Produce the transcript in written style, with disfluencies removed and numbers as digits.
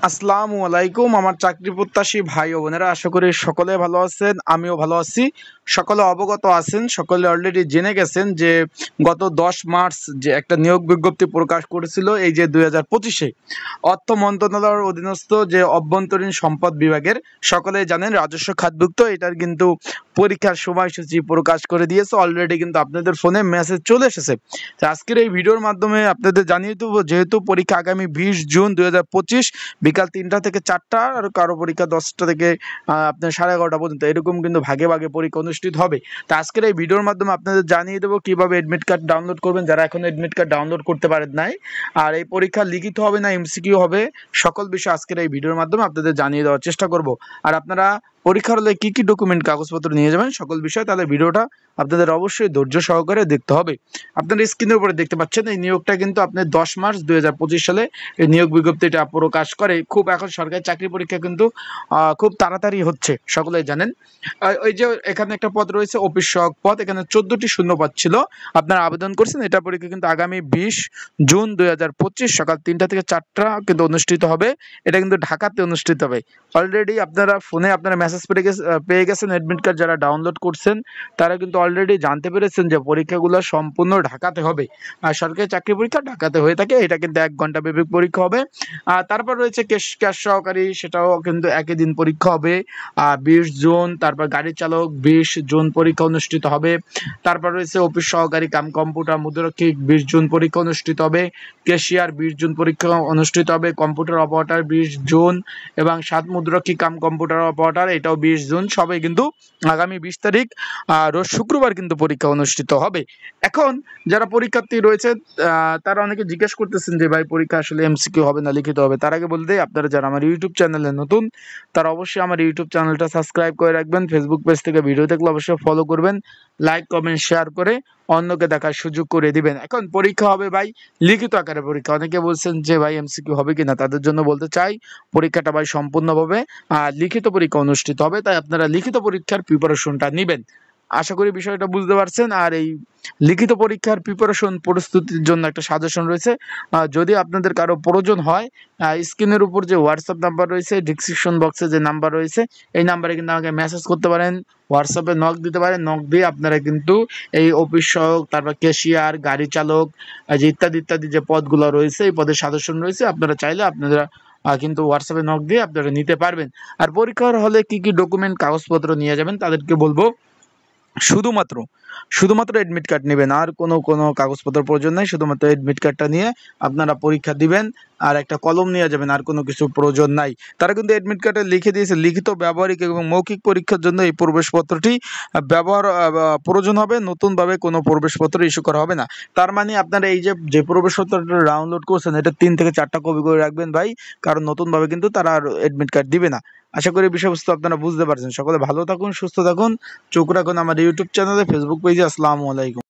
আসসালামু আলাইকুম আমার চাকরি প্রত্যাশী ভাই ও বোনেরা, আশা করি সকলে ভালো আছেন। আমিও ভালো আছি। সকলে অবগত আছেন, সকলে অলরেডি জেনে গেছেন যে গত 10 মার্চ যে একটা নিয়োগ বিজ্ঞপ্তি প্রকাশ করেছিল এই যে 2025-এ অর্থ মন্ত্রণালয়ের অধীনস্থ যে অভ্যন্তরীণ সম্পদ বিভাগের, সকলেই জানেন রাজস্ব খাতভুক্ত, এটার কিন্তু পরীক্ষার সময়সূচি প্রকাশ করে দিয়েছে। অলরেডি কিন্তু আপনাদের ফোনে মেসেজ চলে এসেছে। তো আজকের এই ভিডিওর মাধ্যমে আপনাদের জানিয়ে দেবো, যেহেতু পরীক্ষা আগামী 20 জুন 2025 বিকাল 3টা থেকে 4টা, আর কারো পরীক্ষা 10টা থেকে আপনার 11:30 পর্যন্ত, এরকম কিন্তু ভাগে ভাগে পরীক্ষা অনুষ্ঠিত হবে। তো আজকের এই ভিডিওর মাধ্যমে আপনাদের জানিয়ে দেবো কিভাবে এডমিট কার্ড ডাউনলোড করবেন, যারা এখন এডমিট কার্ড ডাউনলোড করতে পারেন নাই। আর এই পরীক্ষা লিখিত হবে না এমসিকিউ হবে, সকল বিষয় আজকের এই ভিডিওর মাধ্যমে আপনাদের জানিয়ে দেওয়ার চেষ্টা করব। আর আপনারা পরীক্ষার হলে কি কি ডকুমেন্ট কাগজপত্র নিয়ে যাবেন সকল বিষয়, তাহলে ভিডিওটা আপনাদের অবশ্যই ধৈর্য সহকারে দেখতে হবে। আপনারা স্ক্রিনের উপরে দেখতে পাচ্ছেন এই নিয়োগটা কিন্তু আপনি 10 মার্চ 2025 সালে এই নিয়োগ বিজ্ঞপ্তিটা প্রকাশ করে। খুব এখন সরকারি চাকরি পরীক্ষা কিন্তু খুব তাড়াতাড়ি হচ্ছে, সকলেই জানেন। ওই যে এখানে একটা পদ রয়েছে অফিস সহায়ক পদ, এখানে 14টি শূন্য পদ ছিল, আপনারা আবেদন করছেন। এটা পরীক্ষা কিন্তু আগামী 20 জুন 2025 সকাল 3টা থেকে 4টা কিন্তু অনুষ্ঠিত হবে। এটা কিন্তু ঢাকাতে অনুষ্ঠিত হবে। অলরেডি আপনারা ফোনে আপনারা মেসেজ পেয়ে গেছেন। এডমিট কার্ড যারা ডাউনলোড করছেন তারা কিন্তু অলরেডি জানতে পেরেছেন যে পরীক্ষাগুলো সম্পূর্ণ ঢাকাতে হবে। আর সরকারি চাকরি পরীক্ষা ঢাকাতে হয়ে থাকে, এটা কিন্তু 1 ঘন্টা ব্যাপী পরীক্ষা হবে। আর তারপর রয়েছে ক্যাশ সহকারী, সেটাও কিন্তু একই দিন পরীক্ষা হবে 20 জুন। তারপর গাড়ি চালক 20 জুন পরীক্ষা অনুষ্ঠিত হবে। তারপর রয়েছে অফিস সহকারী কাম কম্পিউটার মুদ্রাক্ষিক 20 জুন পরীক্ষা অনুষ্ঠিত হবে। ক্যাশিয়ার 20 জুন পরীক্ষা অনুষ্ঠিত হবে। কম্পিউটার অপারেটর 20 জুন এবং 7 মুদ্রাক্ষিক কাম কম্পিউটার অপারেটর, এটাও 20 জুন। সবাই কিন্তু আগামী 20 তারিখ রোজ শুক্রবার কিন্তু পরীক্ষা অনুষ্ঠিত হবে। এখন যারা পরীক্ষার্থী রয়েছে তারা অনেকে জিজ্ঞেস করতেছেন যে ভাই পরীক্ষা আসলে এমসিকিউ হবে না লিখিত হবে। তার আগে বলতে দেই, আপনারা যারা আমার ইউটিউব চ্যানেলে নতুন তারা অবশ্যই আমার ইউটিউব চ্যানেলটা সাবস্ক্রাইব করে রাখবেন। ফেসবুক পেজ থেকে ভিডিও দেখলে অবশ্যই ফলো করবেন, লাইক কমেন্ট শেয়ার করে অন্যকে দেখার সুযোগ করে দিবেন। এখন পরীক্ষা হবে ভাই লিখিত আকারে পরীক্ষা। অনেকে বলছেন যে ভাই এমসিকিউ হবে কিনা, তাদের জন্য বলতে চাই পরীক্ষাটা ভাই সম্পূর্ণভাবে লিখিত পরীক্ষা অনুষ্ঠিত হবে। তাই আপনারা লিখিত পরীক্ষার প্রিপারেশনটা নেবেন। আশা করি বিষয়টা বুঝতে পারছেন। আর এই লিখিত পরীক্ষার প্রিপারেশন প্রস্তুতির জন্য একটা সাজেশন রয়েছে, যদি আপনাদের কারো প্রয়োজন হয় স্ক্রিনের উপর যে হোয়াটসঅ্যাপ নাম্বার রয়েছে, ডিসক্রিপশন বক্সে যে নাম্বার রয়েছে, এই নাম্বারে কিন্তু আমাকে মেসেজ করতে পারেন, হোয়াটসঅ্যাপে নক দিতে পারেন। নক দিয়ে আপনারা কিন্তু এই অফিস সহায়ক, তারপর ক্যাশিয়ার, গাড়ি চালক, যে ইত্যাদি ইত্যাদি যে পদগুলো রয়েছে, এই পদের সাজেশন রয়েছে। আপনারা চাইলে আপনারা কিন্তু হোয়াটসঅ্যাপে নক দিয়ে আপনারা নিতে পারবেন। আর পরীক্ষার হলে কি কি ডকুমেন্ট কাগজপত্র নিয়ে যাবেন তাদেরকে বলবো, শুধুমাত্র শুধুমাত্র এডমিট কার্ড নেবেন, আর কোনো কাগজপত্র প্রয়োজন নাই। শুধুমাত্র এডমিট কার্ডটা নিয়ে আপনারা পরীক্ষা দিবেন, আর একটা কলম নিয়ে যাবেন, আর কোনো কিছু প্রয়োজন নাই। তারা কিন্তু এডমিট কার্ডে লিখে দিয়েছে লিখিত, ব্যবহারিক এবং মৌখিক পরীক্ষার জন্য এই প্রবেশপত্রটি প্রয়োজন হবে। নতুনভাবে কোনো প্রবেশপত্র ইস্যু করা হবে না। তার মানে আপনারা এই যে প্রবেশপত্রটা ডাউনলোড করছেন, এটা 3 থেকে 4টা কপি করে রাখবেন ভাই, কারণ নতুনভাবে কিন্তু তারা আর এডমিট কার্ড দিবে না। আশা করি বিষয়বস্তু আপনারা বুঝতে পারছেন। সকলে ভালো থাকুন, সুস্থ থাকুন, চোখ রাখুন আমার ইউটিউব চ্যানেলে, ফেসবুক পেজে। আসসালামু আলাইকুম।